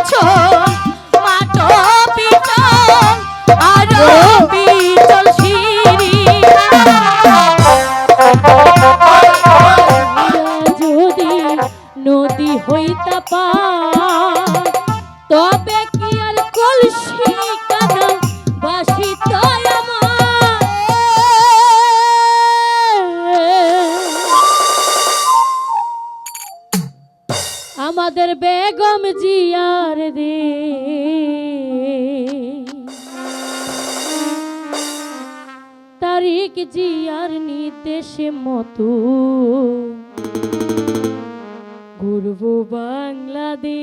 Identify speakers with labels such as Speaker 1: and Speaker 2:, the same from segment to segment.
Speaker 1: পিছন মাটো পিছন আরো পিছল সিঁড়ি যদি নদী হইতা পার তবে কি আর কলসি কানা বাসিত আমাদের বেগম জিয়ার দে তারিক জিয়ার নির্দেশে মতো ঘুরব বাংলাদেশ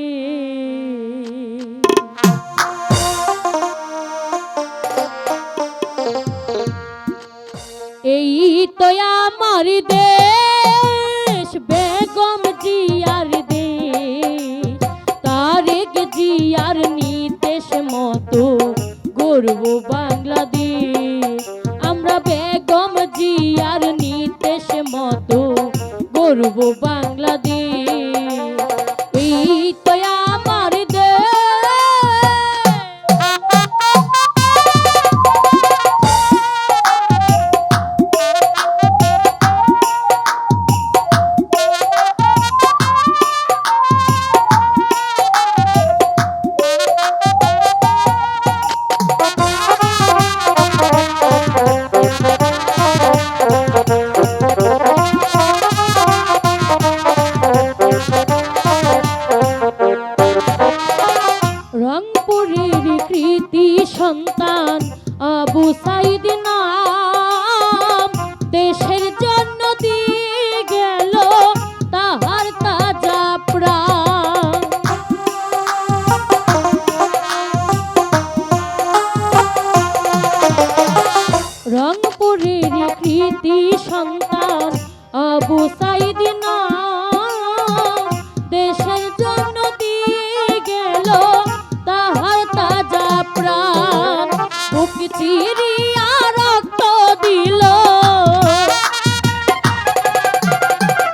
Speaker 1: এই তো আমার দেশ বেগম জিয়ার দেশ তারেক জিয়ার নির্দেশ মতো গর্ব বাংলাদেশ আমরা বেগম জিয়ার নির্দেশ মতো গর্ব বাংলাদেশ এই তো আমার দেশ রংপুরের কৃতি সন্তান আবু সাইদ নাম দেশের জন্য দিয়ে গেল তাহার তাজা প্রাণ রংপুরের কৃতি সন্তান আবু সাইদ নাম দেশের জন্য দিয়ে গেল তাহার তাজা প্রাণ বুক চিরিয়া রক্ত দিল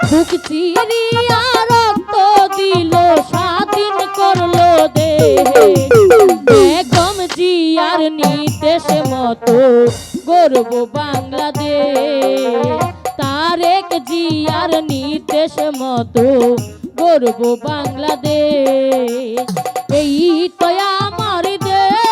Speaker 1: বুক চিরিয়া রক্ত দিল স্বাধীন করলো দেশ বেগম জিয়ার নির্দেশ মতো গর্ব বাংলাদেশ তারেক জিয়ার নির্দেশ মতো গর্ব বাংলাদেশ এই তো আমার দেশ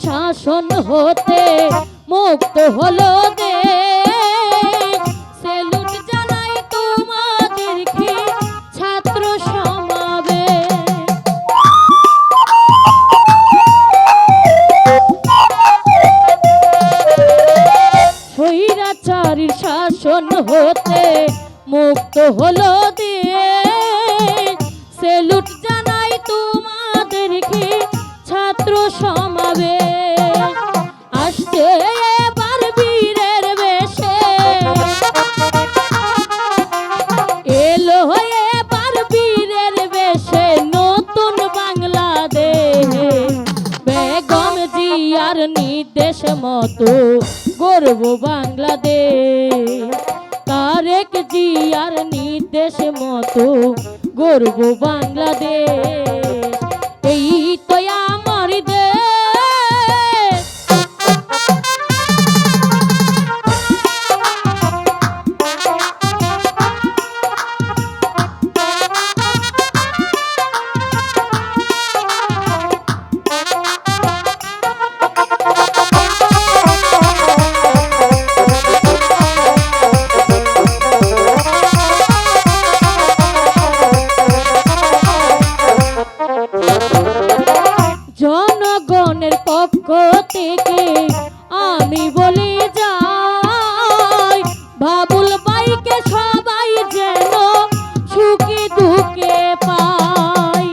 Speaker 1: শাসন হতে মুক্ত হলো দেশ সেলুট জানাই তোমাদেরকে ছাত্র সমাবেশ স্বৈরাচারীর শাসন হতে মুক্ত হলো দেশ সেলুট জানাই তোমাদেরকে ছাত্র সমাবেশ আসছে এবার বীরের বেশে এলো এবার বীরের বেশে নতুন বাংলাদেশ বেগম জিয়ার নির্দেশ মতো গর্ব বাংলাদেশ তারেক জিয়ার নির্দেশ মতো গর্ব বাংলাদেশ এই তো আমার দেশ জনগণের পক্ষ থেকে আমি বলে যাই বাবুল ভাইকে সবাই যেন সুখে দুঃখে পায়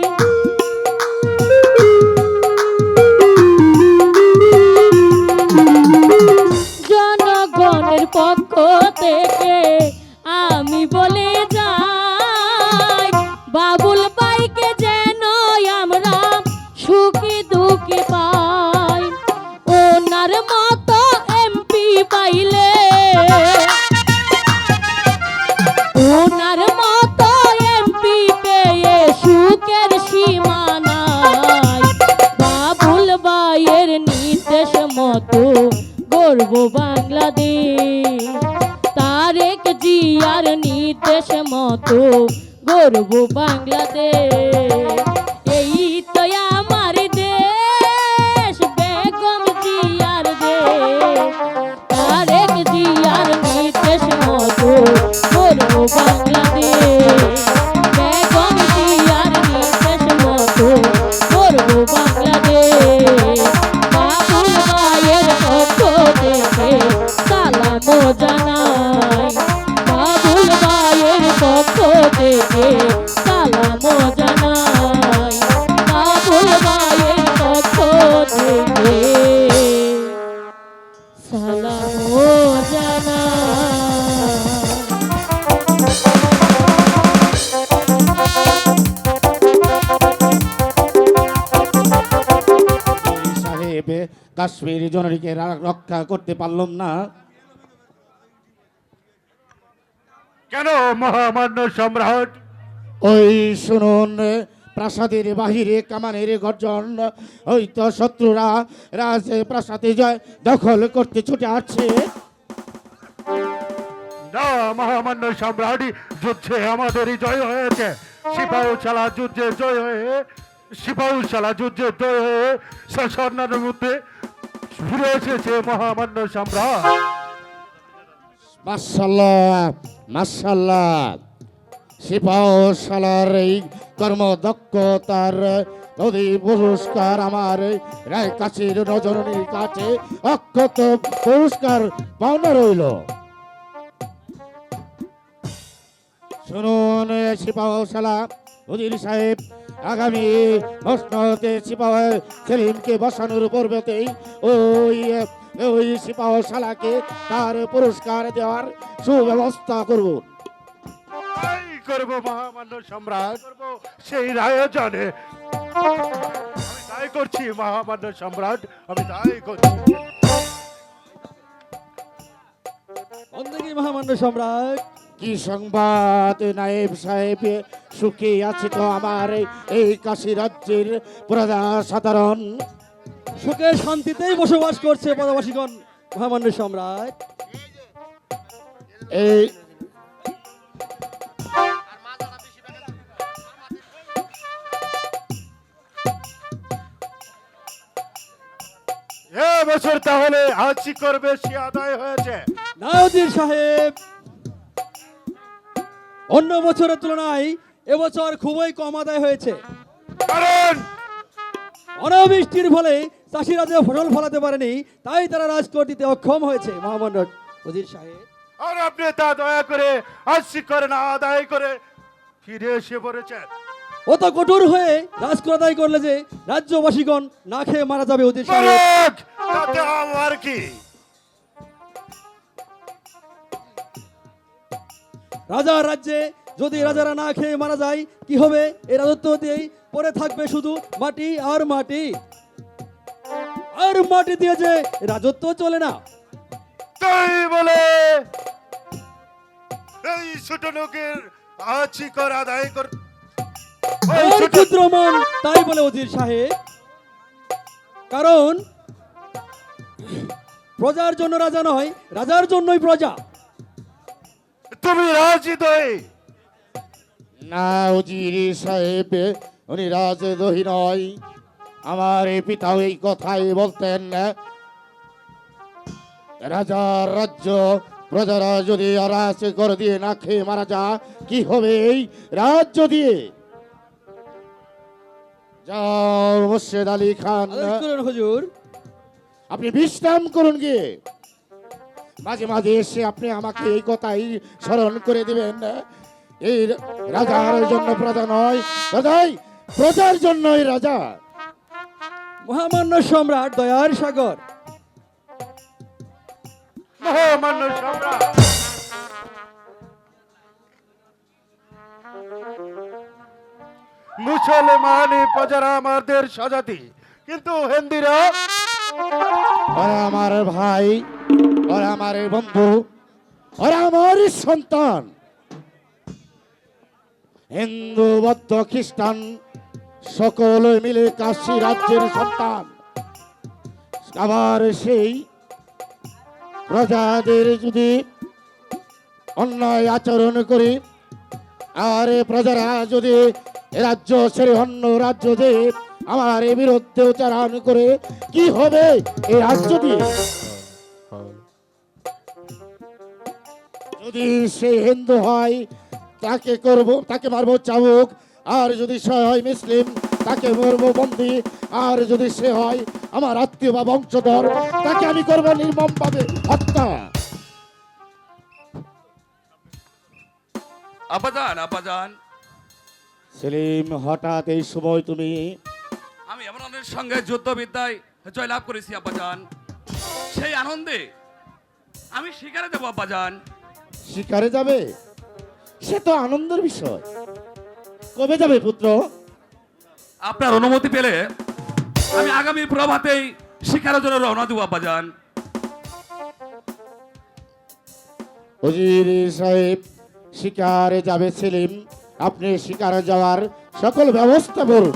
Speaker 1: গর্ব বাংলাদেশ। তারেক জিয়ার নির্দেশ মতো গর্ব বাংলাদেশ। এই তো আমার দেশ, বেগম জিয়ার দেশ। তারেক জিয়ার নির্দেশ মতো গর্ব বাংলাদেশ। বেগম জিয়ার নির্দেশ মতো গর্ব বাংলাদেশ। বাবুল ভাইয়ের পক্ষ থেকে সালাম জানাই। বাবুল ভাইয়ের পক্ষ থেকে সালাম জানাই। বাবুল ভাইয়ের পক্ষ থেকে সালাম জানাই।
Speaker 2: সাহেব, কাশ্মীর জননীকে রক্ষা করতে পারলাম না।
Speaker 3: কেন মহামান্য সম্রাট?
Speaker 2: ওই শুনুন, প্রাসাদের বাহিরে কামানের গর্জন। ওই তো শত্রুরা রাজ প্রাসাদে জয় দখল করতে ছুটে আসছে।
Speaker 3: না মহামান্য সম্রাট, যুদ্ধে আমাদেরই জয় হয়েছে। সিপাহীশালা যুদ্ধে জয় হয়ে সন্ন্যার মধ্যে ফিরে এসেছে মহামান্য সম্রাট।
Speaker 2: মাশাআল্লাহ মাশাআল্লাহ, সিপাহীশালার এই কর্মদক্ষতার নদী পুরস্কার আমার রায় কাছের নজরনির কাছে অক্ষত পুরস্কার পাওনা রইল। শুনুন সিপাহীশালা উজির সাহেব, আগামী মসনদে সিপাহী সেলিমকে বসানোর পূর্বেতেই ওই সিপাহীশালাকে তার পুরস্কার দেওয়ার সুব্যবস্থা করব।
Speaker 3: তাই করবো মহামান্য সম্রাট, করবো সেই আয়োজনে। আমি তাই করছি মহামান্য সম্রাট, আমি তাই করছি।
Speaker 4: বন্দী মহামান্য সম্রাট,
Speaker 2: কি সংবাদ নায়েব সাহেব? সুখে আছে তো আমার এই কাশী রাজ্যের প্রজা সাধারণ?
Speaker 4: সুখে শান্তিতেই বসবাস করছে পদবাসীগণ মহামান্য সম্রাট।
Speaker 2: এই
Speaker 3: বছর তাহলে হাসি করবে সে আদায় হয়েছে।
Speaker 4: নায়দির সাহেব, অন্য বছরের তুলনায় এবছর খুবই কম আদায় হয়েছে।
Speaker 3: কারণ
Speaker 4: অনাবৃষ্টির ফলে চাষিরা যে ফসল ফলাতে পারেনি, তাই তারা রাজকর দিতে অক্ষম হয়েছে মহামান্য ওজির সাহেব।
Speaker 3: আর আপনি তা দয়া করে হাসি করে না আদায় করে ফিরে এসে পড়েছেন।
Speaker 4: অত কঠোর হয়ে রাজকর আদায় করলে যে রাজ্যবাসীগণ না খেয়ে মারা যাবে ওজির সাহেব।
Speaker 3: মরক, তাতে আমার কি?
Speaker 4: রাজার রাজ্যে যদি রাজারা না খেয়ে মারা যায় কি হবে? এই রাজত্ব দিয়েই পড়ে থাকবে শুধু মাটি আর মাটি, আর মাটি দিয়ে যে রাজত্ব চলে না।
Speaker 3: তাই বলে এই ছোট লোকের হাসি কর আদায় কর। ওই
Speaker 4: আর
Speaker 3: ছোট-
Speaker 4: ক্ষুদ্র মন তাই বলে ওজির সাহেব, কারণ প্রজার জন্য রাজা নয়, রাজার জন্যই প্রজা।
Speaker 3: তুমি রাজদয়।
Speaker 2: না উজির সাহেব, উনি রাজদ্রোহী নয়। আমার এই পিতাও এই কথাই বলতেন, রাজার রাজ্য প্রজারা যদি আরাজ করে দিয়ে না খেয়ে মারা যা, কি হবে এই রাজ্য দিয়ে? যাও মুর্শেদ আলী খান,
Speaker 4: আদেশ করুন হুজুর।
Speaker 2: আপনি বিশ্রাম করুন গিয়ে। মাঝে মাঝে এসে আপনি আমাকে এই কথাই স্মরণ করে দিবেন, এই রাজার জন্য প্রজা নয়, প্রজার জন্যই রাজা।
Speaker 4: মহামান্য সম্রাট দয়ার সাগর,
Speaker 3: মহামান্য সম্রাট, মুসলমান প্রজারা আমাদের স্বজাতি, কিন্তু হিন্দুরা
Speaker 2: ওরা আমার ভাই, ওরা আমার বন্ধু, ওরা আমার সন্তান। হিন্দু বৌদ্ধ খ্রিস্টান সকল মিলে কাশী রাজ্যের সন্তান। আবার সেই প্রজাদের যদি অন্যায় আচরণ করি, আর প্রজারা যদি এ রাজ্য ছেড়ে অন্য রাজ্য যে আমার এ বিরুদ্ধে উচ্চারণ করে, কি হবে এই রাজ্য দিয়ে? যদি সে হিন্দু হয় তাকে করব, তাকে মারবো চাবুক, আর যদি সে হয় মুসলিম তাকে মারবো বন্দি, আর যদি সে হয় আমার আত্মীয় বা বংশধর তাকে আমি করবো নির্মমভাবে হত্যা।
Speaker 5: আব্বাজান, আব্বাজান,
Speaker 2: সেলিম, হঠাৎ এই সময় তুমি?
Speaker 5: আমি এমনের সঙ্গে যুদ্ধবিদ্যায় জয়লাভ করেছি আব্বাজান। সেই আনন্দে আমি শিকারে দেবো আব্বাজান।
Speaker 2: শিকারে যাবে? সে তো আনন্দের বিষয়। কবে যাবে পুত্র?
Speaker 5: আপনার অনুমতি পেলে আমি আগামী প্রভাতেই শিকারের জন্য রওনা দেবো আব্বাজান।
Speaker 2: উজির সাহেব, শিকারে যাবে সেলিম, আপনি শিকারে যাওয়ার সকল ব্যবস্থা করুন।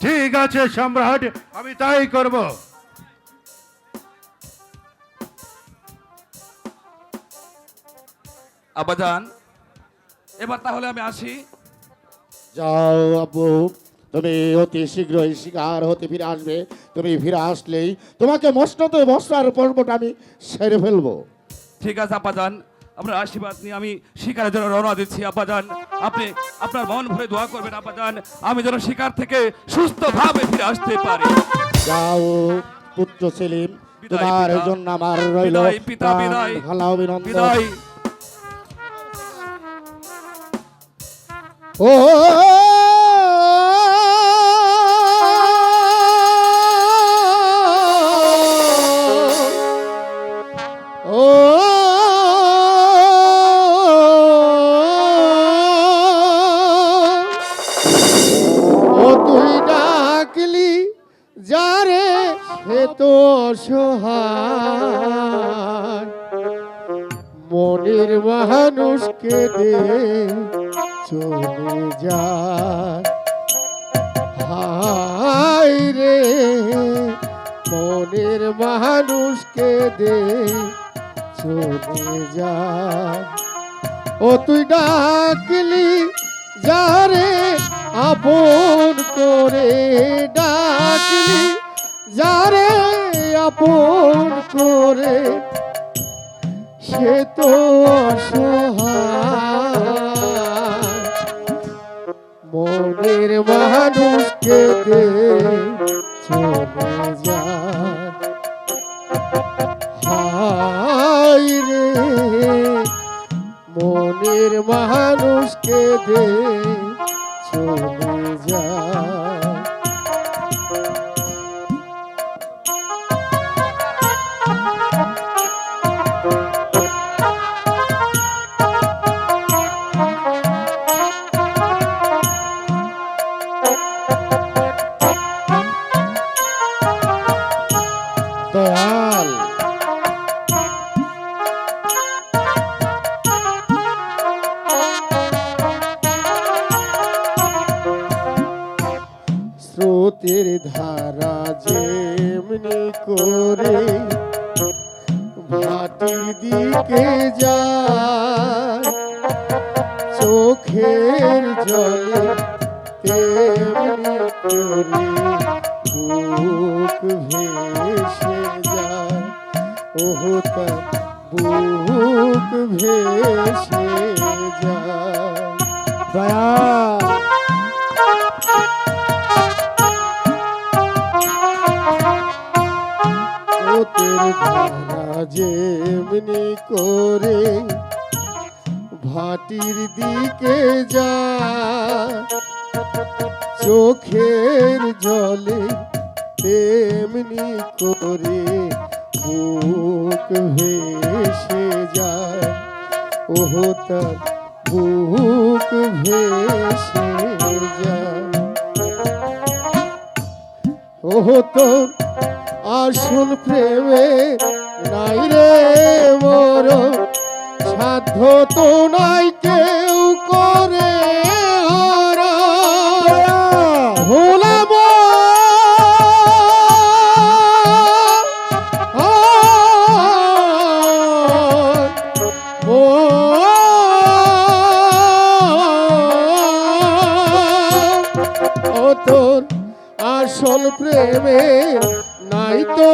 Speaker 3: ঠিক আছে সম্রাট, আমি তাই করব।
Speaker 5: আব্বাজান, এবার তাহলে আমি আসি।
Speaker 2: যাও আব্বু, তুমি অতি শীঘ্রই শিকার হতে ফিরে আসবে। তুমি ফিরে আসলেই তোমাকে মসনদে বসার পর্বটা আমি সেরে ফেলবো।
Speaker 5: ঠিক আছে আব্বাজান, আপনার আশীর্বাদ নিয়ে আমি শিকারের জন্য রওনা দিচ্ছি আব্বাজান। আপনি আপনার মন ভরে দোয়া করবেন আব্বাজান, আমি যেন শিকার থেকে সুস্থভাবে ফিরে আসতে পারি।
Speaker 2: যাও পুত্র সেলিম,
Speaker 5: বিদায়
Speaker 2: তোমার
Speaker 5: পিতা।
Speaker 2: জন্য আমার রইল
Speaker 5: বিদায় পিতা, বিদায়।
Speaker 2: ভালো অভিনন্দন।
Speaker 5: বিদায়।
Speaker 2: ও তুই ডাকলি যারে সে তো অসহায়, মনের মানুষকে দে চলে যায়। হায় রে মনের মানুষকে দে চলে যায়। ও তুই ডাকলি যারে আপন করে, ডাকলি যারে আপন করে, সে তো অসহায়, মনের মানুষকে দে চলে যায়। হায় রে মনের মানুষকে দে চলে যায়। দয়াল, স্রোতের ধারা যেমনি করে ভাটির দিকে যায়, চোখের জলে তেমনি করে বুক ভেসে যায়। ওহো তার বুক ভেসে যায়। দয়া স্রোতের ধারা যেমনি করে ভাটির দিকে যায়, চোখের জলে তেমনি করে বুক ভেসে যায়। ওহো তার বুক ভেসে যায়। ওহো তোর আসল প্রেমে নাই রে মোর সাধ্য, তো নাই কেউ করে ভোলাম আসল প্রেমে নাই তো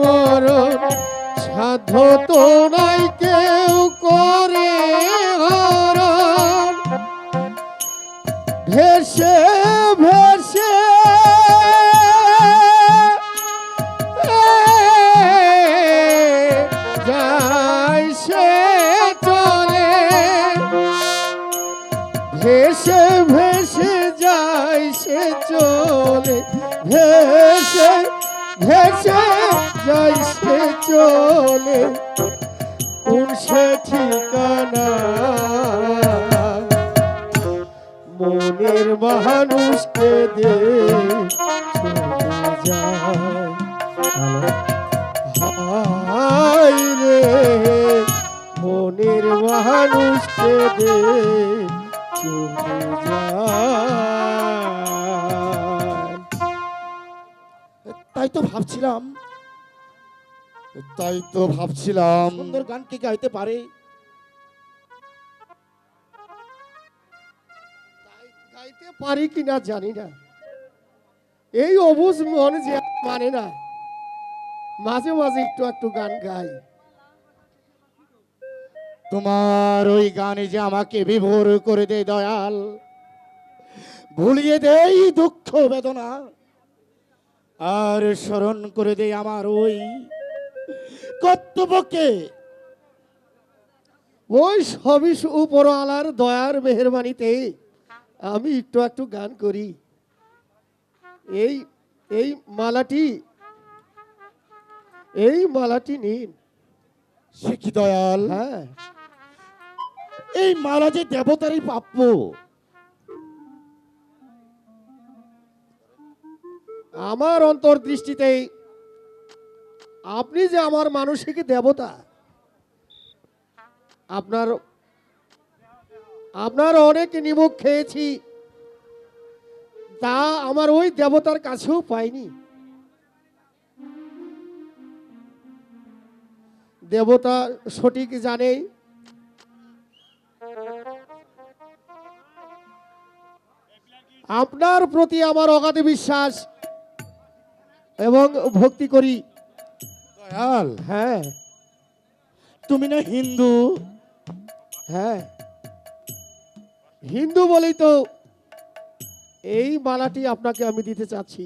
Speaker 2: মরণ, সাধ্য তো নাই কেউ করে হরণ। ভেসে ভেসে যায় সে চলে, ভেসে ভেসে যায় সে চলে, ভেসে ভেসে যায় সে চলে, কোন সে ঠিকানা মনের মানুষকে দে চলে যায়। হায় রে মনের মানুষকে দে চলে যায়। তাই তো ভাবছিলাম সুন্দর গান কি গাইতে পারে, গাইতে পারি কিনা জানি না, এই অবুঝ মন যে মানে না, মাঝে মাঝে একটু একটু গান গাই। তোমার ওই গানে যে আমাকে বিভোর করে দেয় দয়াল, ভুলিয়ে দেই দুঃখ বেদনা, আর স্মরণ করে দেয় আমার ওই কর্তব্যকে। ওই সবই উপরওয়ালার দয়ার মেহেরবানিতে আমি একটু একটু গান করি। এই এই মালাটি নিন। সে কি দয়াল? হ্যাঁ, এই মালা যে দেবতারই প্রাপ্য। আমার অন্তর্দৃষ্টিতে আপনি যে আমার মানসিক দেবতা, আপনার অনেক নিমুখ খেয়েছি, তা আমার ওই দেবতার কাছেও পাইনি। দেবতা সঠিক জানে আপনার প্রতি আমার অগাধ বিশ্বাস এবং ভক্তি করি। দয়াল, হ্যাঁ তুমি না হিন্দু? হ্যাঁ, হিন্দু বলেই তো এই মালাটি আপনাকে আমি দিতে চাচ্ছি।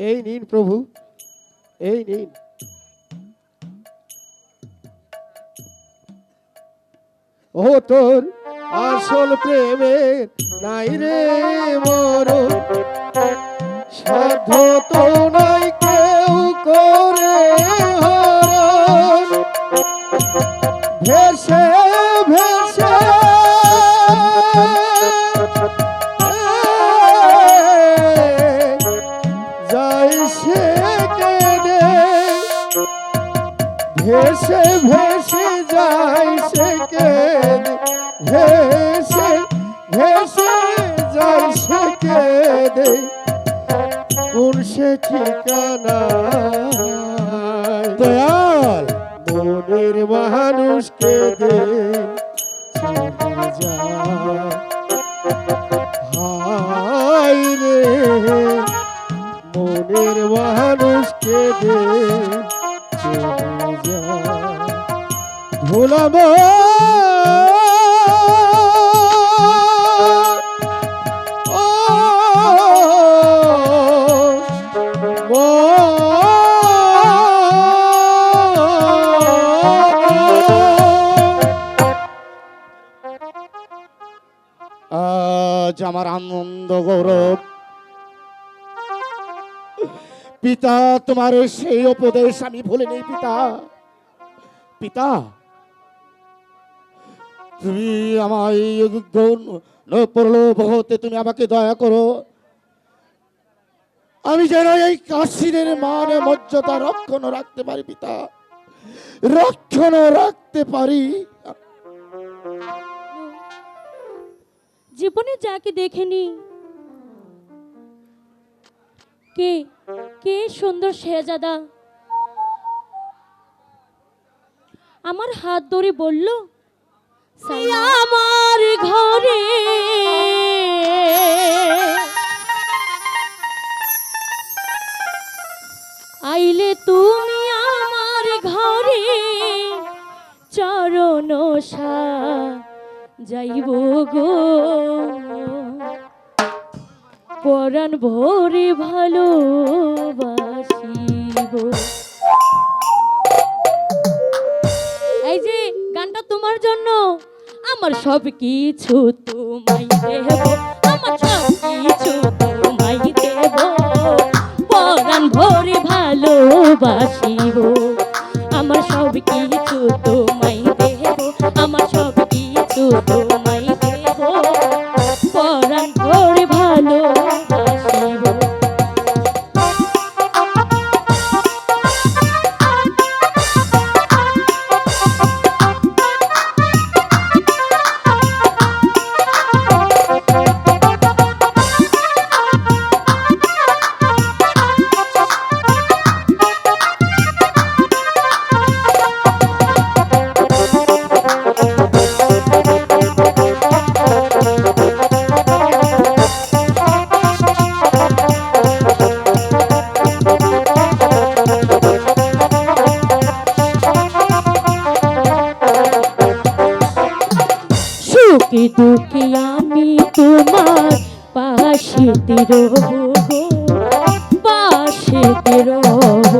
Speaker 2: এই নিন প্রভু, এই নিন। ও তোর আসল প্রেমের নাই রে মরণ, সাধ্য তো নাই কেউ করে হরণ। ভেসে ভেসে যাই সে কেঁদে, ভেসে ভেসে যাই সে কেঁদে, ভেসে ভেসে যাই সে কেঁদে, কোন সে ঠিকানা দয়াল মনের মানুষকে দে চলে যায়। হায় রে মনের মানুষকে দে চলে যায়। ভোলাম আজ আমার আনন্দ গৌরব, পিতা তোমার সেই উপদেশ আমি ভুলে নেই। পিতা, পিতা তুমি আমায় প্রলোভ হতে তুমি আমাকে দয়া করো, আমি যেন এই কাশীর মান মর্যাদা রক্ষণ রাখতে পারি। পিতা, রক্ষণ রাখতে পারি।
Speaker 1: জীবনে যাকে দেখেনি, কে কে সুন্দর শেহজাদা আমার হাত ধরে বলল, আমার ঘরে যাইব গো পরাণ ভরে ভালোবাসিব। এই যে গানটা তোমার জন্য। আমার সব কিছু তোমায় দেব, আমার সব কিছু তোমায় দেব, পরাণ ভরে ভালোবাসিব। আমার সব কিছু তোমায় দেব, আমার সব কিছু তোমায় দেব, পরাণ ভরে ভালোবাসিব। সুখে দুঃখে আমি তোমার পাশেতে রব গো, পাশেতে রব।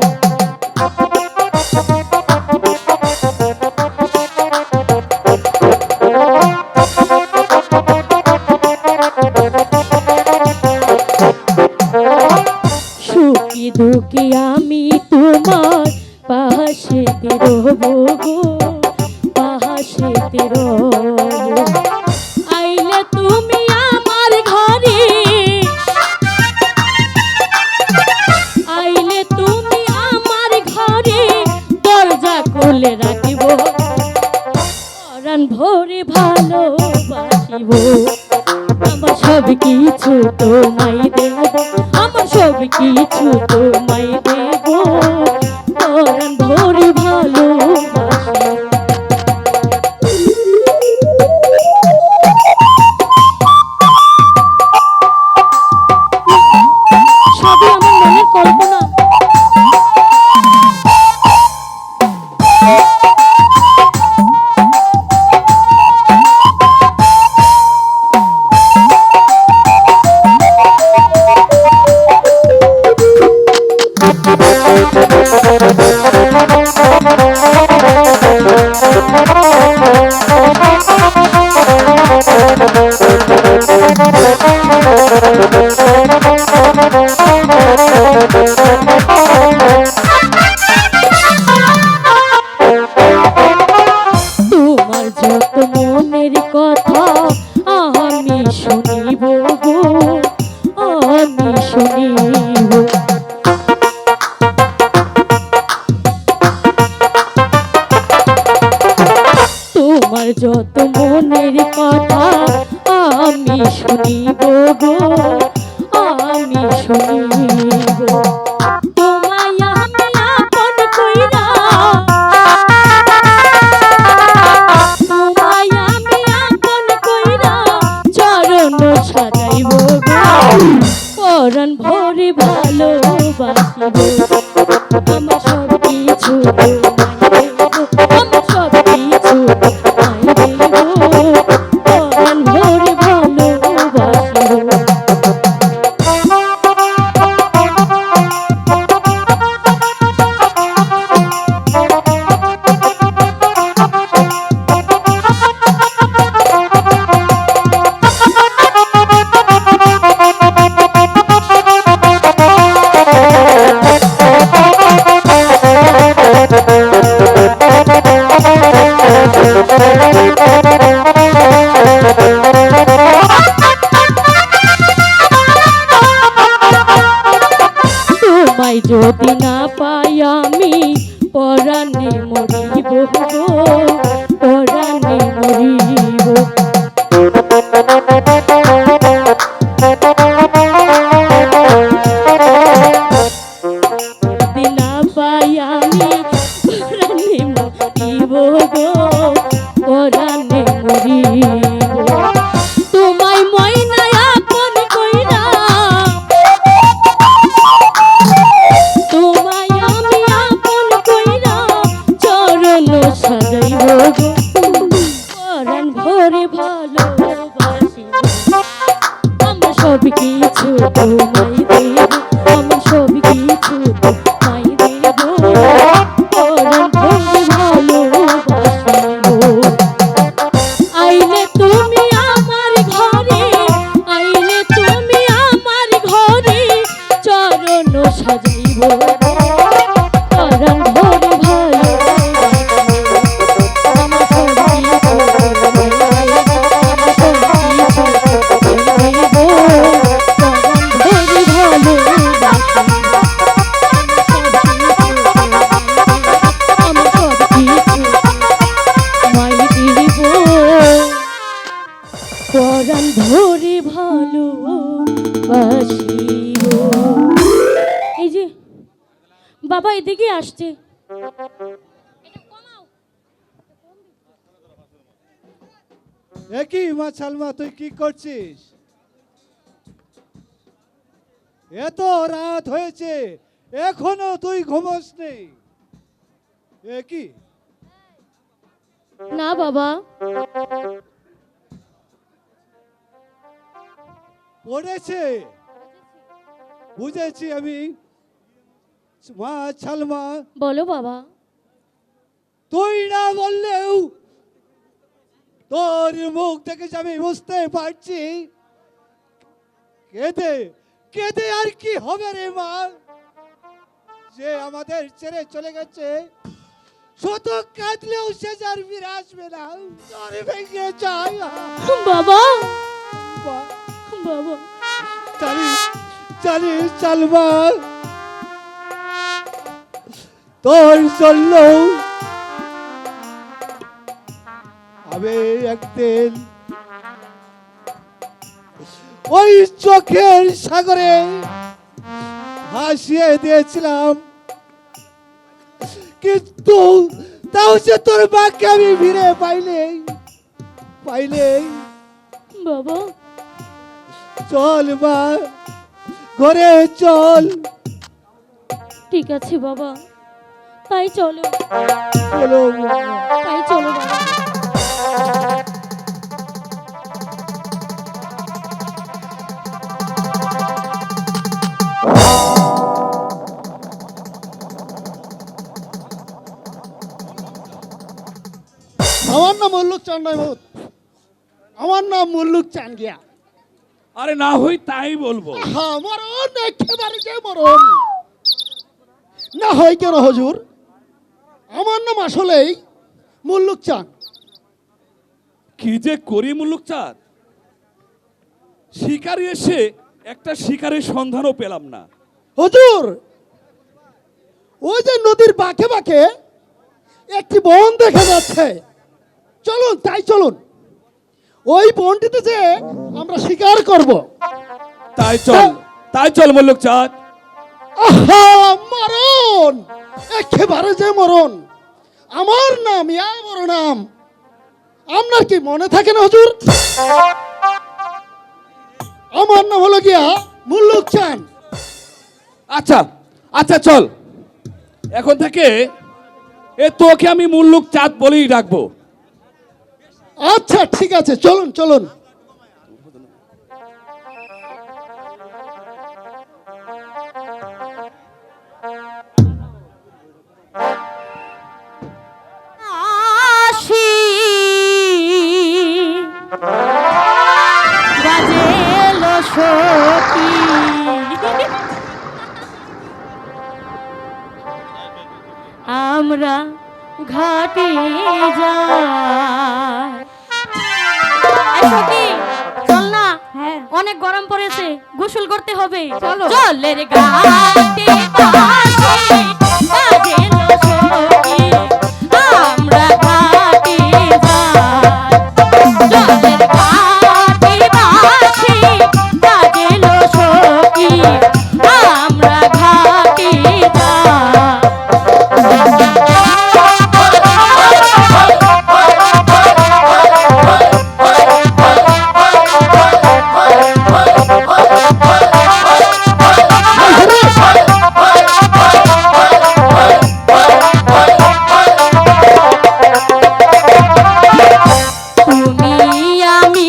Speaker 1: সুখে দুঃখে আমি তোমার পাশেতে রব গো, পাশেতে রব। আইলে তুমি আমার ঘরে, আইলে তুমি আমার ঘরে, দরজা খুলে রাখিব, পরাণ ভরে ভালোবাসিব। আমার সব কিছু তোমায় দেব, আমার সব কিছু তোমায় দেব, পরাণ ভরে ভালোবাসিব। সবই আমার মনের কল্পনা। তোমার যত মনের কথা আমি শুনিব গো, আমি শুনিব। তোমার যত মনের কথা আমি শুনিব গো, আমি শুনিব। তোমায় আমি আপন কইরা, তোমায় আমি আপন কইরা চরণ সাজাইব গো, পরাণ ভরে ভালোবাসিব। আমার সব কিছু তোমায় দেব, আমার সব কিছু তোমায় দেব, পরাণ ভরে ভালোবাসিব। তোমায় যদি না পাই আমি পরাণে মরিব গো, পরাণে মরিব। যদি না পাই আমি পরাণে মরিব গো, পরাণে মরিব। তোমায় ময়না আপন কইরা, বাসি গো। এই যে বাবা এদিকে আসছে।
Speaker 6: একই মা সালমা, তুই কি করছিস? এত রাত হয়েছে, এখনো তুই ঘুমোস নেই? একই
Speaker 1: না বাবা,
Speaker 6: পড়েছে, বুঝেছি আমি। মা সালমা,
Speaker 1: বলো বাবা।
Speaker 6: তুই না বললেও তোর মুখ থেকে আমি বুঝতে পারছি। কেঁদে কেঁদে আর কি হবে রে মা, যে আমাদের ছেড়ে চলে গেছে। শত কাঁদলেও সে আর ফিরে আসবে না, তোর ভেঙে যায়।
Speaker 1: বাবা বাবা,
Speaker 6: জানিস জানিস সালমা, তোর জন্য আমি একদিন ওই চোখের সাগরে ভাসিয়ে দিয়েছিলাম, কিন্তু তাও সে তোর মাকে আমি ফিরে পাইলে।
Speaker 1: বাবা
Speaker 6: চল মা, ঘরে চল।
Speaker 1: ঠিক আছে বাবা, তাই চলো,
Speaker 6: চলো মা।
Speaker 1: তাই চলো বাবা।
Speaker 6: আমার নাম মুল্লুক চান নয় বহুত, আমার নাম মুল্লুক চান গিয়া।
Speaker 5: আরে না হই তাই বলবো।
Speaker 6: হ্যাঁ, মরণ একেবারে যে মরণ না হয় কেন হুজুর, আমার নাম আসলেই মুল্লুক চান।
Speaker 5: কি যে করি মুল্লুক চাঁদ, শিকারি এসে একটা শিকারের সন্ধানও পেলাম না।
Speaker 6: হুজুর, ওই যে নদীর বাঁকে বাঁকে একটি বন দেখা যাচ্ছে, চলুন তাই চলুন, ওই বনটিতে যে আমরা শিকার করব।
Speaker 5: তাই চল মুল্লুক চাঁদ।
Speaker 6: আহা, মরণ একেবারে যে মরণ, আমার নাম ইয়া বড় নাম, আপনার কি মনে থাকে না হুজুর? আমার নাম হলো গিয়া মুল্লুক চান।
Speaker 5: আচ্ছা আচ্ছা চল, এখন থেকে তোকে আমি মুল্লুক চাঁদ বলেই ডাকবো।
Speaker 6: আচ্ছা ঠিক আছে, চলুন চলুন।
Speaker 1: আসি বাজেলো সখী, আমরা ঘাটে যাই। এই সখী, চল না, অনেক গরম পড়েছে, গোসল করতে হবে। চলো। জলের ঘাটে বাজে বাজেলো সখী, আমরা ঘাটে যাই। জলের ঘাটে বাজে বাজেলো সখী, আমরা ঘাটে তুমি আমি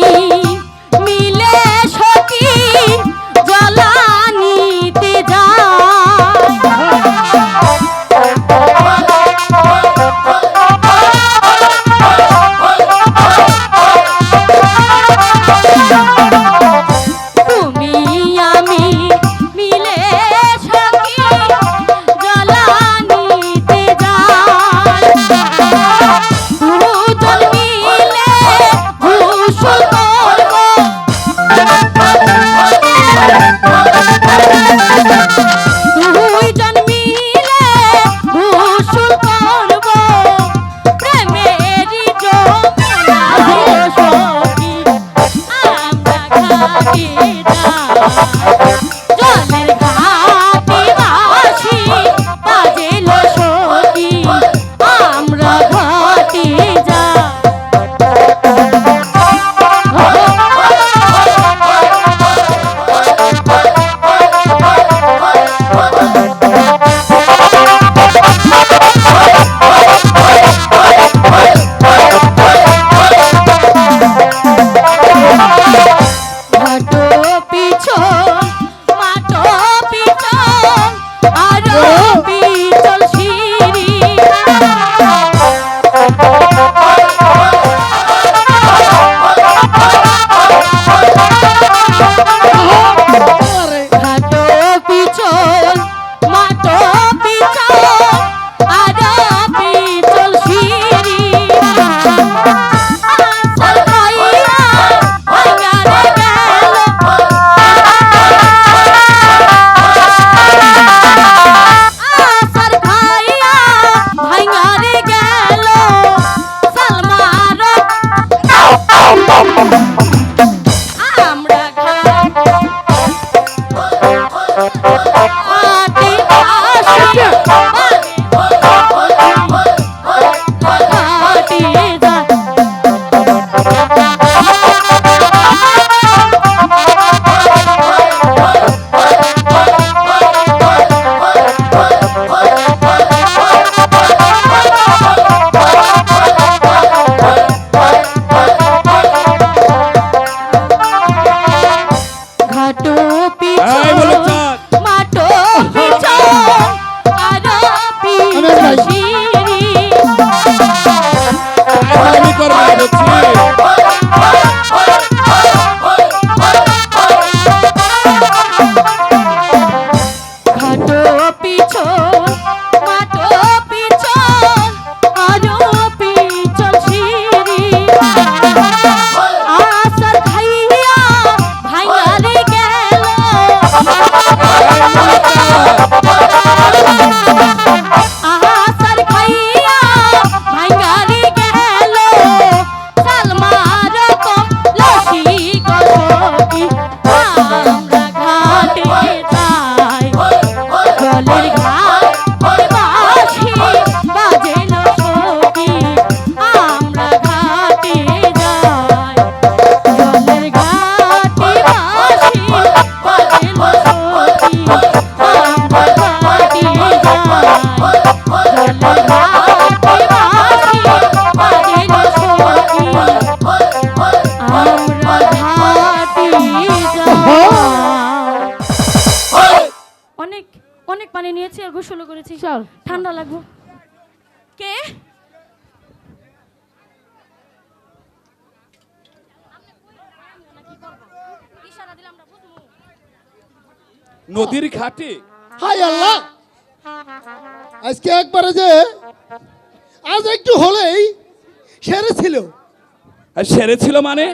Speaker 1: জলের ঘাটে বাসি বাজেলো সখী আমরা ঘাটে যাই। ঘাটো পিছন মাটো পিছন আরো পিছল সিঁড়ি ঘাটো পিছন মাটো পিছন আরো পিছল সিঁড়ি আসার খাইয়া ভাঙারে গেল আসার খাইয়া ভাঙারে গেল সালমার আমরা ঘাটে আসি ঘাটে যাই। ঘাটো
Speaker 5: এই বলে
Speaker 1: পিছন
Speaker 5: চাঁদ।
Speaker 1: মাটো পিছন আরো পিছল সিঁড়ি
Speaker 5: আমি করবো না বলছি।
Speaker 1: ঘাটো পিছন মাটো পিছন আরো পিছল সিঁড়ি আসার খাইয়া ভাঙারে গেল আসার খাইয়া ভাঙারে গেল সালমার কম লসি গলকি আমরা ঘাটে যাই। জলের ঘাটে বাঁশি বাজেলো সখী আমরা ঘাটে যাই। জলের ঘাটে বাঁশি বাজেলো সখী আমরা ঘাটে যাই। জলের ঘাটে বাঁশি বাজেলো সখী আমরা ঘাটে যাই। অনেক অনেক পানি নিয়েছি আর গোসল করেছি চল ঠান্ডা লাগবো কে
Speaker 5: নদীর ঘাটে
Speaker 6: হাই আল্লাহ, আজকে একবারে যে আজ একটু হলেই সেরেছিল।
Speaker 5: আর সেরেছিল মানে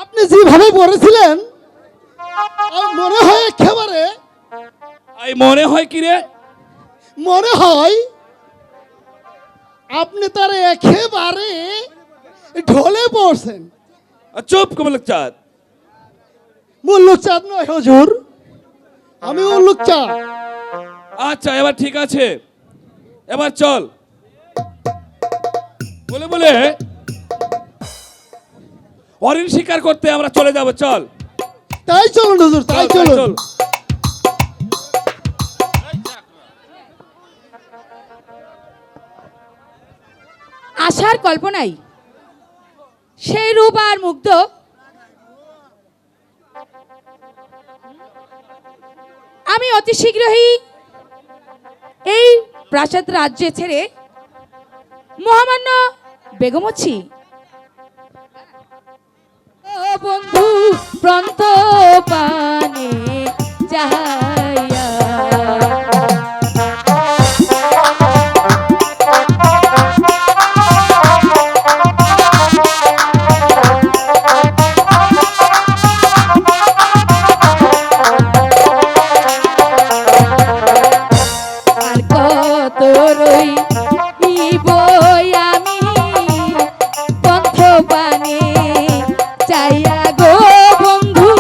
Speaker 6: আপনি যেভাবে বলেছিলেন আর মনে হয় একেবারে
Speaker 5: এই মনে হয় কি রে?
Speaker 6: মনে হয় আপনি তার একেবারে ঢলে পড়ছেন।
Speaker 5: আর চুপ কমলক চাঁদ।
Speaker 6: মুল্লুক চাঁদ নয় হুজুর, আমি উল্লুক চাঁদ।
Speaker 5: আচ্ছা এবার ঠিক আছে, এবার চল। বলে বলে হরিণ শিকার করতে আমরা চলে যাব, চল।
Speaker 6: তাই চলুন হুজুর, তাই চলুন।
Speaker 5: চল।
Speaker 7: আশার কল্পনাই সেই রূপ আর মুগ্ধ আমি অতি শীঘ্রই এই প্রাসাদ রাজ্য ছেড়ে মহামান্য বেগম হচ্ছি। ও বন্ধু প্রান্ত পানে যাইয়া আর কত রইব আমি পন্থ পানে চাইয়া গো বন্ধু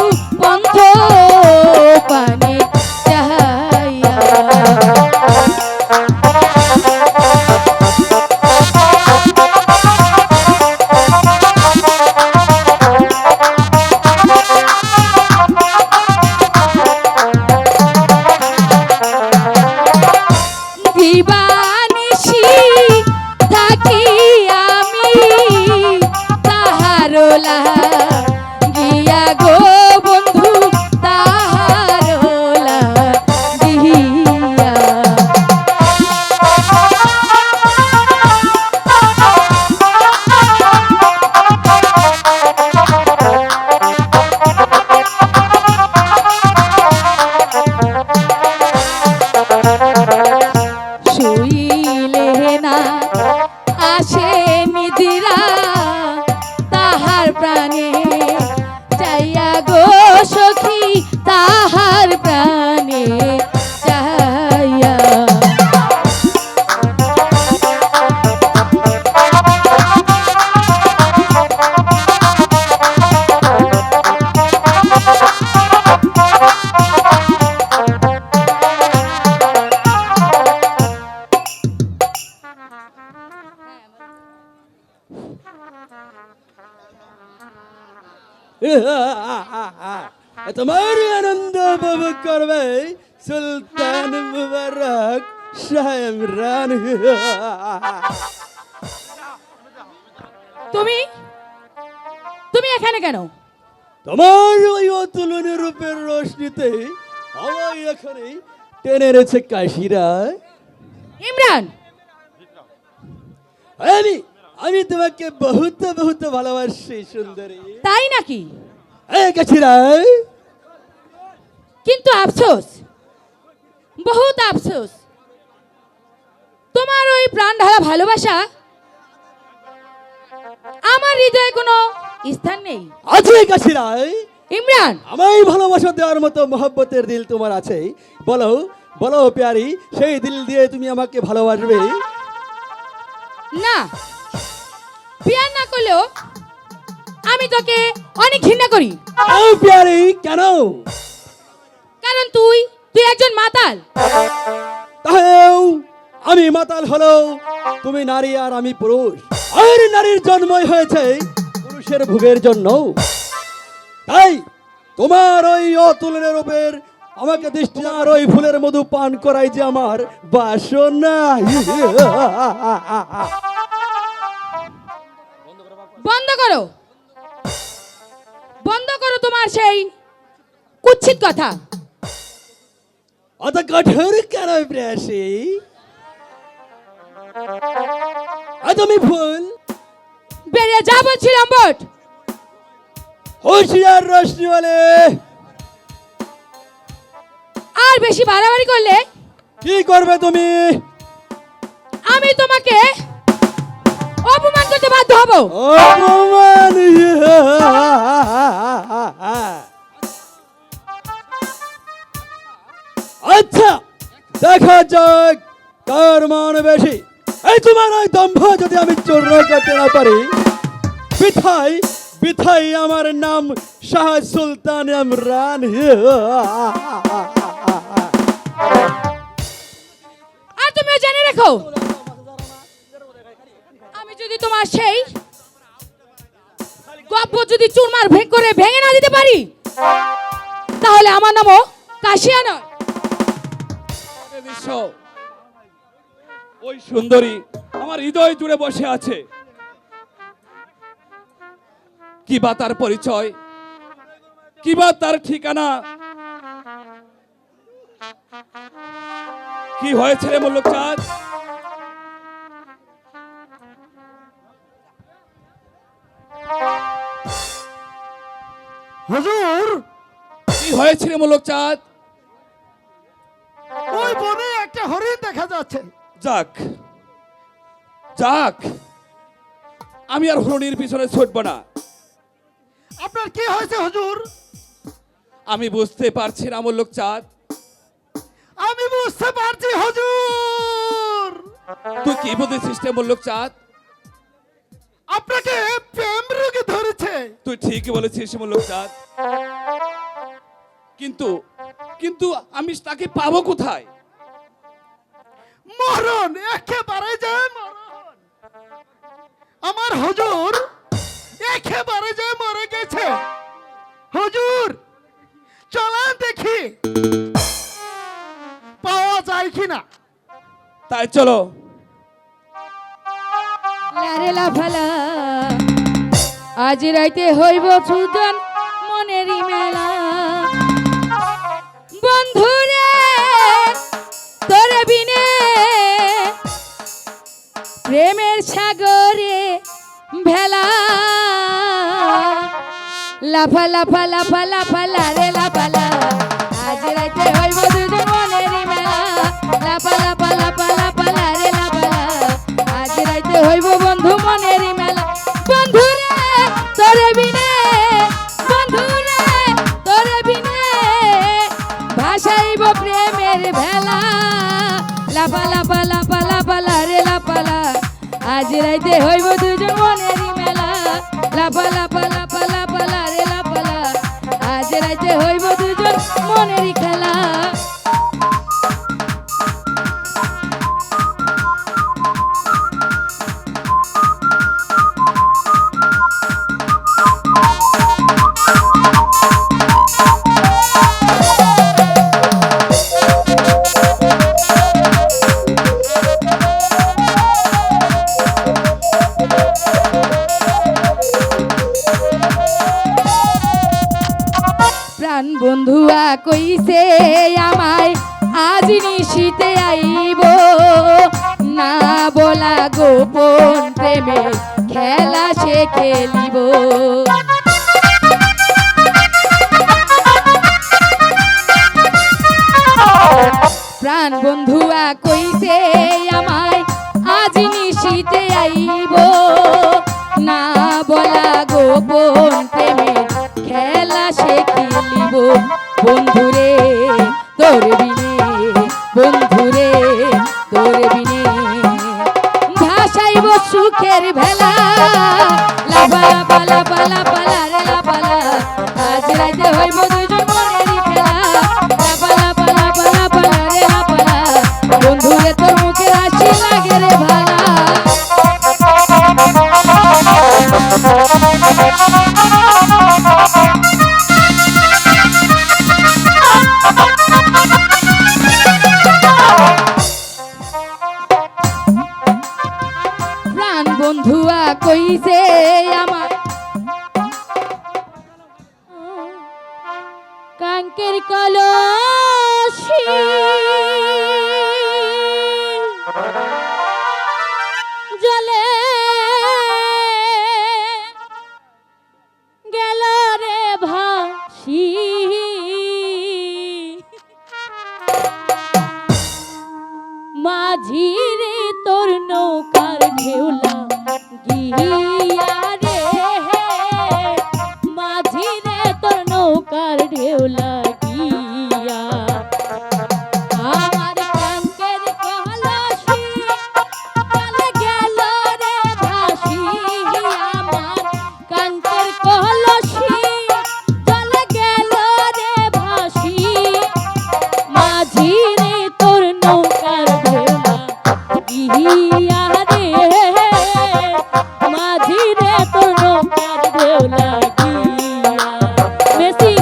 Speaker 4: তোমার আনন্দ উপভোগ করবে সুলতান মুবারক সাহেব রান।
Speaker 7: তুমি তুমি এখানে কেন?
Speaker 4: তোমার ওই অতুলনীয় রূপের রোশনিতে আমায় এখানে টেনে রেখেছে কাশিরা।
Speaker 7: ইমরান,
Speaker 4: আমি আমি তোমাকে বহুত বহুত ভালোবাসি সুন্দরী।
Speaker 7: তাই নাকি?
Speaker 4: এই কাশিরা,
Speaker 7: কিন্তু আফসোস, বহুত আফসোস, তোমার ওই প্রাণ ঢালা ভালোবাসা আমার হৃদয়ে কোনো স্থান নেই।
Speaker 4: আছে কাশিরা,
Speaker 7: ইমরান,
Speaker 4: আমায় ভালোবাসা দেওয়ার মতো মহব্বতের দিল তোমার আছে। বলো বলো প্যারি, সেই দিল দিয়ে তুমি আমাকে ভালোবাসবে?
Speaker 7: না, বিয়ে না করলেও আমি তোকে অনেক ঘৃণা করি।
Speaker 4: ও প্যারি, কেন?
Speaker 7: কারণ তুই একজন মাতাল।
Speaker 4: তাও আমি মাতাল হলো, তুমি নারী আর আমি পুরুষ, আর নারীর জন্মই হয়েছে পুরুষের ভোগের জন্য। তাই তোমার ওই অতুলনীয় রূপের আমাকে দৃষ্টি আর ওই ফুলের মধু পান করাই যে আমার বাসনা।
Speaker 7: বন্ধ করো, বন্ধ করো তোমার সেই কুৎসিত কথা।
Speaker 4: অত কঠোর কেন প্রেয়সী? তুমি ফুল
Speaker 7: বেরিয়ে যা বলছিলাম বট।
Speaker 4: হুঁশিয়ার রশ্মি বলে,
Speaker 7: আর বেশি বাড়াবাড়ি করলে
Speaker 4: কি করবে তুমি?
Speaker 7: আমি তোমাকে অপমান করতে বাধ্য হব।
Speaker 4: অপমান? আচ্ছা, দেখা যাক কার মান বেশি। এই তোমার ওই দম্ভ যদি আমি চোর করতে না পারি, বিথাই বিথাই আমার নাম শাহ সুলতান ইমরান।
Speaker 7: আর তুমিও জেনে রেখো, আমি যদি তোমার সেই গপ্প যদি চুরমার করে ভেঙে না দিতে পারি, তাহলে আমার নামও কাশিয়া নয়।
Speaker 5: দৃশ্য, ওই সুন্দরী আমার হৃদয় জুড়ে বসে আছে। কি বা তার পরিচয়, কি বা তার ঠিকানা, কি হয়েছে রে মল্লক চাঁদ?
Speaker 3: হুজুর,
Speaker 5: কি হয়েছে রে মল্লক চাঁদ?
Speaker 3: ওই বনে একটা হরিণ দেখা যাচ্ছে।
Speaker 5: যাক যাক, আমি আর হরিণীর পিছনে ছুটব না।
Speaker 3: আপনার কি হয়েছে হুজুর?
Speaker 5: আমি বুঝতে পারছি না মল্লক চাঁদ।
Speaker 3: আমি বুঝতে পারছি হুজুর,
Speaker 5: তুই কি বুঝেছিস রে মল্লক চাঁদ?
Speaker 3: আপনাকে প্রেম রোগে ধরেছে।
Speaker 5: তুই ঠিকই বলেছিস মল্লক চাঁদ, কিন্তু কিন্তু আমি তাকে পাবো কোথায়?
Speaker 3: মরণ, একেবারে যায় মরণ। আমার হুজুর একেবারে যায় মরে গেছে। হুজুর চলেন দেখি পাওয়া যায় কিনা।
Speaker 5: তাই চলো।
Speaker 7: লারে লাফালা আজ রাইতে হইব সুজন মনেরই মেলা। বন্ধুরে তোরে বিনে প্রেমের সাগরে ভেলা। লাফা লাফা লাফা লাফা লারে লাফালা আজ রাইতে হইব দুজন মনেরই মেলা। লাফা লাফা লাফা লাফা লারে লাফালা আজ রাইতে হইব বন্ধু মনেরই মেলা। বন্ধুরে তোরে বিনে, বন্ধুরে তোরে বিনে ভাসাইব প্রেমের ভেলা। লাফা লাফা লাফা লাফা লারে লাফালা আজ রাইতে হইব দুজন মনেরই মেলা। লাফা লাফা লাফা লাফা লারে লাফালা আজ রাইতে হইব দুজন মনেরই খেলা। প্রাণ বন্ধুয়া কইছে আমায় আজ নিশীতে আইব না বলা গোপন প্রেমে খেলা সে খেলিব প্রাণ বন্ধুয়া কইছে আমায় আজ নিশীতে আইব না বলা গোপন প্রেমে খেলা সে খেলিব বন্ধুরে তোর বিনে বন্ধুরে তোর বিনে ভাসাইব সুখের ভেলা লাফা লাফা লাফা লাফা রে লাফালা আজ রাইতে হইব দুজন মনেরই খেলা লাফা লাফা লাফা লাফা রে লাফালা বন্ধুরে তোর মুখে হাসি লাগে রে ভালা প্রাণ বন্ধুয়া কইছে আমার কাঙ্কের কলসি জলে গেল রে ভাসি মাঝি রে তোর নৌকার ঢেউলা গিয়া রে মাঝি রে তোর নৌকার ঢেউলা গিয়া আমার কাঙ্কের কলসি চলে গেল রে ভাসি আমার কাঙ্কের কলসি চলে গেল রে ভাসি মাঝি রে তোর নৌকার ঢেউলা গিয়া রে মাঝি রে তোর নৌকার ঢেউলা গিয়া মেসি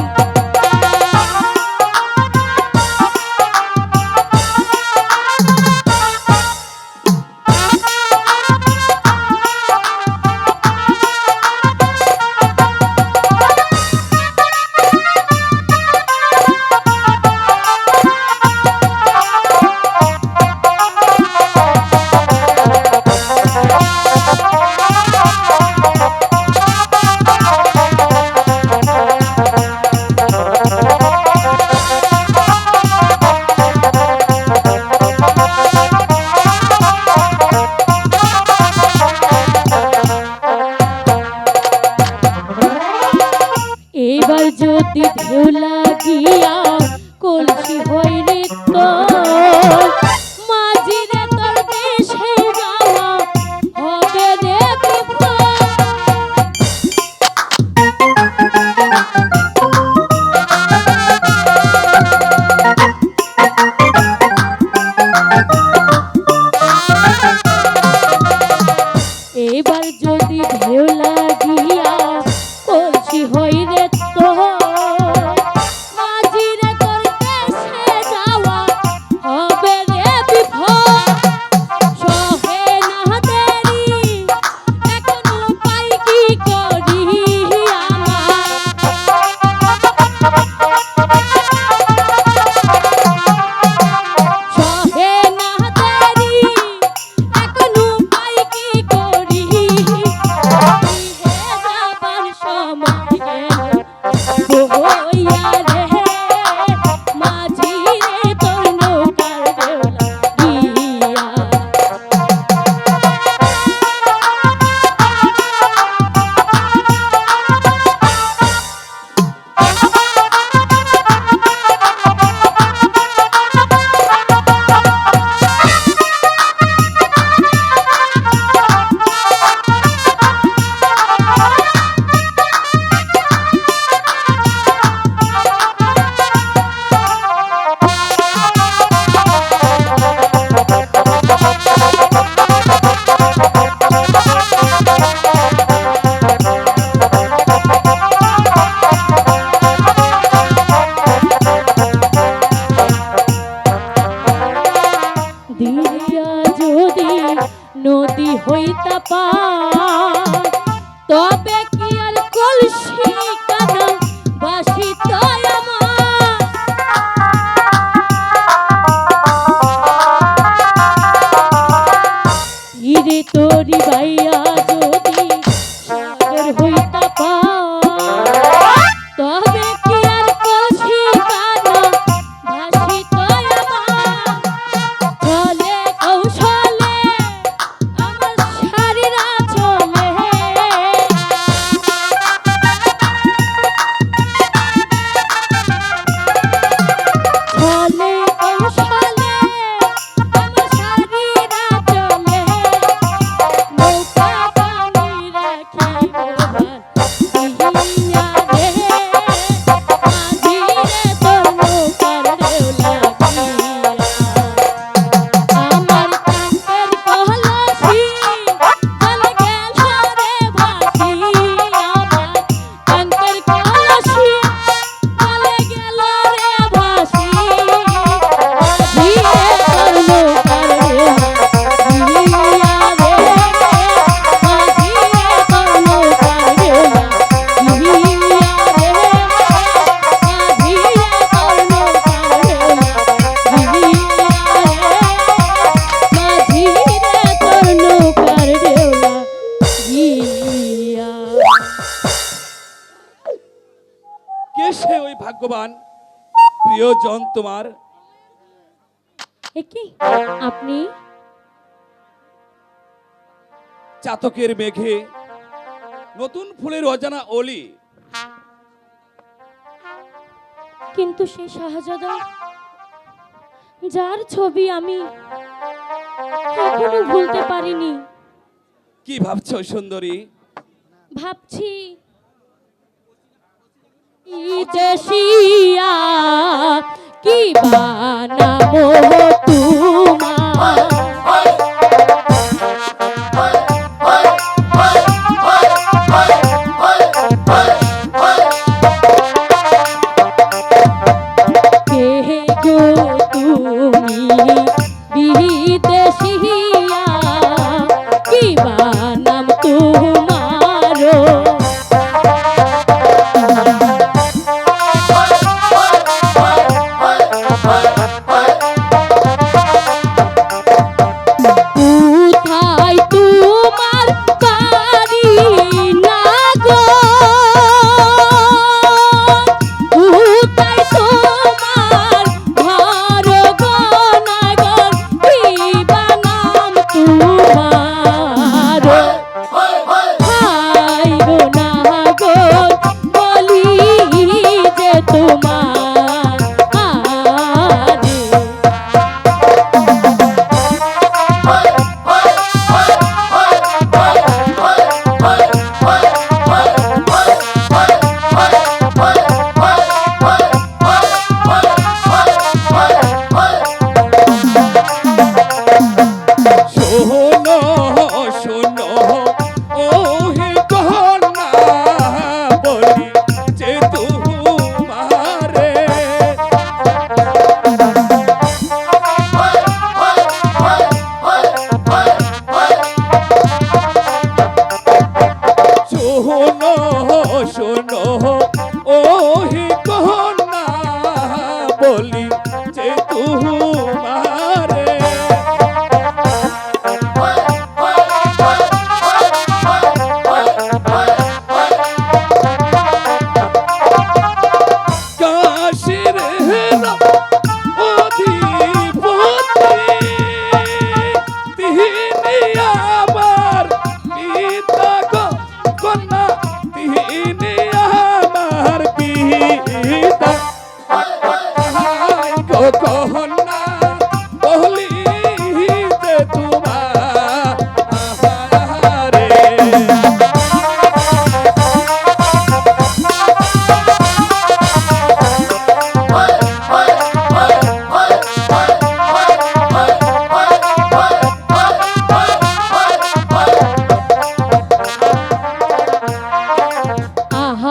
Speaker 7: এবার যদি ঢেউ লাগিয়া কলসি হই রে তোর মাঝি রে তোর দেশে যাওয়া হবে রে বিপদ এবার যদি ঢেউ লাগিয়া কলসি হই রে তোর মাঝি রে তোর দেশে যাওয়া
Speaker 5: সে ওই ভাগ্যবান প্রিয়জন তোমার?
Speaker 1: এ কি আপনি?
Speaker 5: চাতকের মেঘে নতুন ফুলের অজানা অলি।
Speaker 1: কিন্তু সেই শাহজাদা যার ছবি আমি এখনো ভুলতে পারিনি।
Speaker 5: কি ভাবছো সুন্দরী?
Speaker 1: ভাবছি দেশিয়া কি বানাবো তোমার। কে গো তুমি বিদেশিয়া কি বানাম তোমারো। কোথায় তোমার বাড়ি না গো? কোথায় তোমার ঘর গো না গো? কি বানাম তোমার। হাই গো না গো বলি যে তোমার আরে।
Speaker 5: শোনো শোনো ও হে কন্যা বলি যে তোমারে। শোনো শোনো ও হে কন্যা বলি যে তোমারে। কাশীর অধিপতি তিনি আমার পিতা গো কন্যা, তিনি আমার পিতা। হায় গো কন্যা বলি যে তোমার আহারে।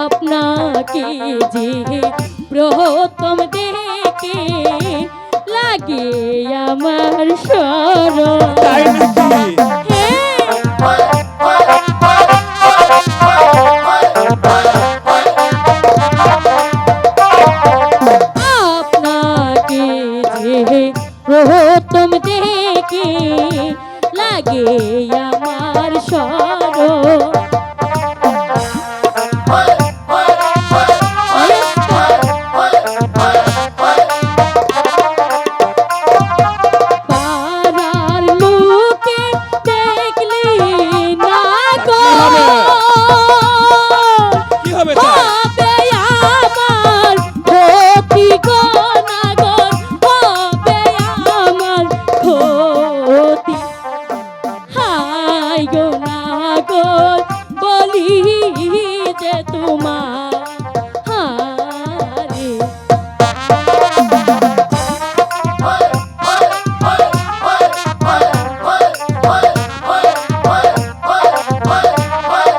Speaker 1: আপনাকে যে প্রথম দেখে লাগে আমার শরণ।
Speaker 5: তাই নাকি?
Speaker 1: আপনাকে যে প্রথম দেখে লাগে আমার শরণ। পাড়ার লোকে দেখলি না গো
Speaker 5: কি হবে তাই?
Speaker 1: হবে আমার ক্ষতি গো না গো, হবে আমার ক্ষতি। হাই গো না গো বলি যে তোমার হারে।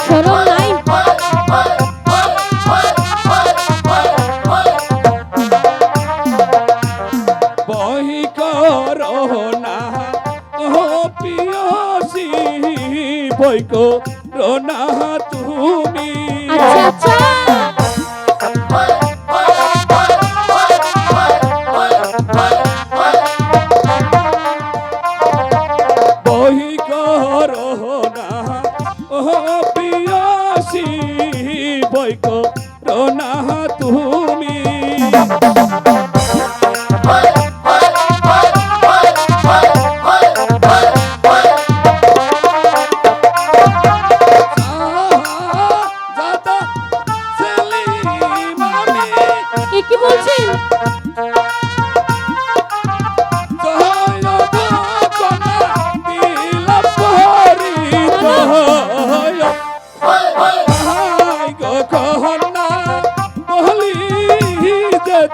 Speaker 1: শরম নাই?
Speaker 5: বহি করো না ও পিয়সী, বই করো না তুমি।
Speaker 1: আচ্ছা আচ্ছা।
Speaker 5: বহি করো না ও পিয়সী, বই করো না তুমি। যাতা সেলিম আমি
Speaker 1: এ কি বলছেন?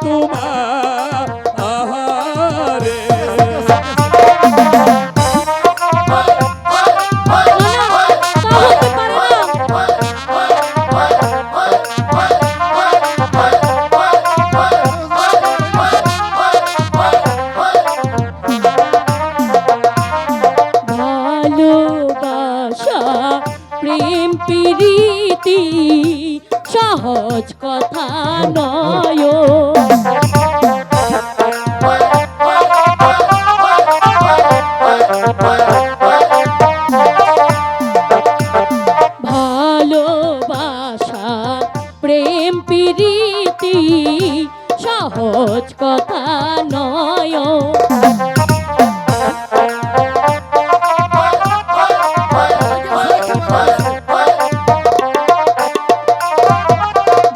Speaker 5: তোমারে
Speaker 1: তা হতে পারে না। ভালোবাসা প্রেম প্রীতি সহজ কথা নয়। ভালোবাসা প্রেম প্রীতি সহজ কথা নয়।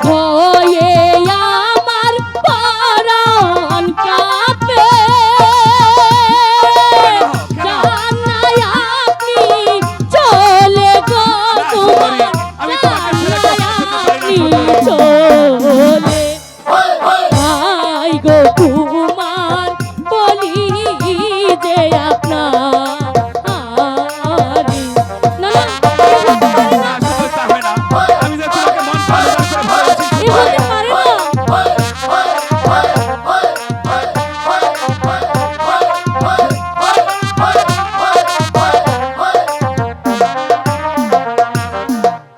Speaker 1: ভয়ে আমার পরাণ কাঁপে, জানাই আপনি চলে গো তোমার, জানাই আপনি চলে। ভাই গো কুমার বলি যে আপনার না না
Speaker 5: না শুধু তা হয় না, আমি যে তোমাকে মন ভালো করে ভালোবাসি
Speaker 1: এ হতে পারে না।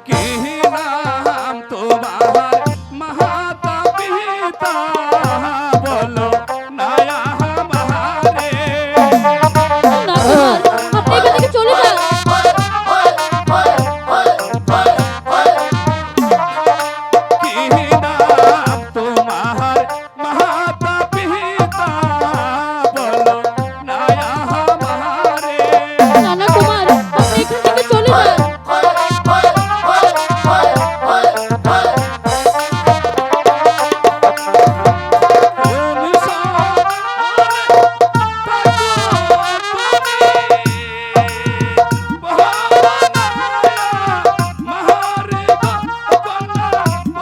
Speaker 5: কি নাম তোমার মাতা পিতা বলো নায়া মারে
Speaker 1: না কুমার, আপনি এখান থেকে চলে যান।
Speaker 5: কি নাম তোমার মাতা পিতা বলো নায়া মারে
Speaker 1: না না কুমার, আপনি এখান থেকে চলে যান।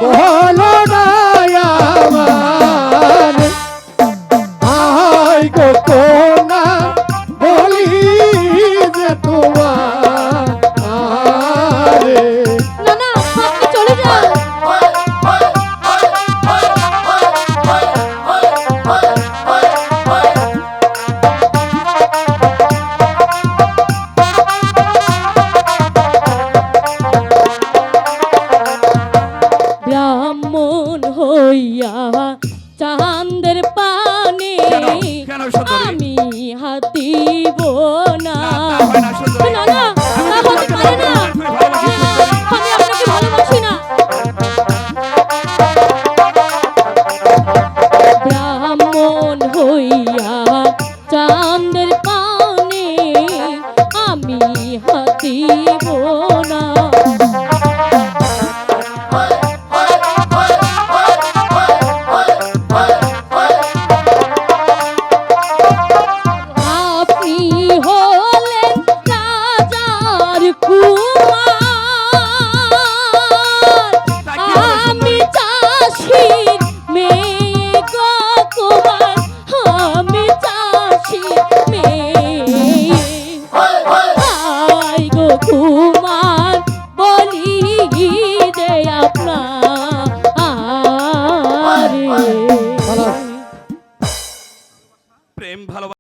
Speaker 2: বলো না আমার আই গো কোনা বলি যে তোমারে
Speaker 1: না না, আপনি চলে যান। ব্রাহ্মণ হইয়া চাঁদের পানে
Speaker 5: কেন? কেন সুন্দরী?
Speaker 1: আমি হাতিব না।
Speaker 5: তা হয় না সুন্দরী।
Speaker 1: না না, তা হতে পারে না।
Speaker 5: আমি ভালোবাসি
Speaker 1: না, আমি আপনাকে ভালোবাসি না। ব্রাহ্মণ হইয়া চাঁদের পানে আমি হাতিব না। আপনি হলেন রাজার কুমার, আমি চাষির মেয়ে গো কুমার, আমি চাষির মেয়ে। ভাই গো কুমার বলি যে আপনার
Speaker 5: প্রেম ভালোবাসা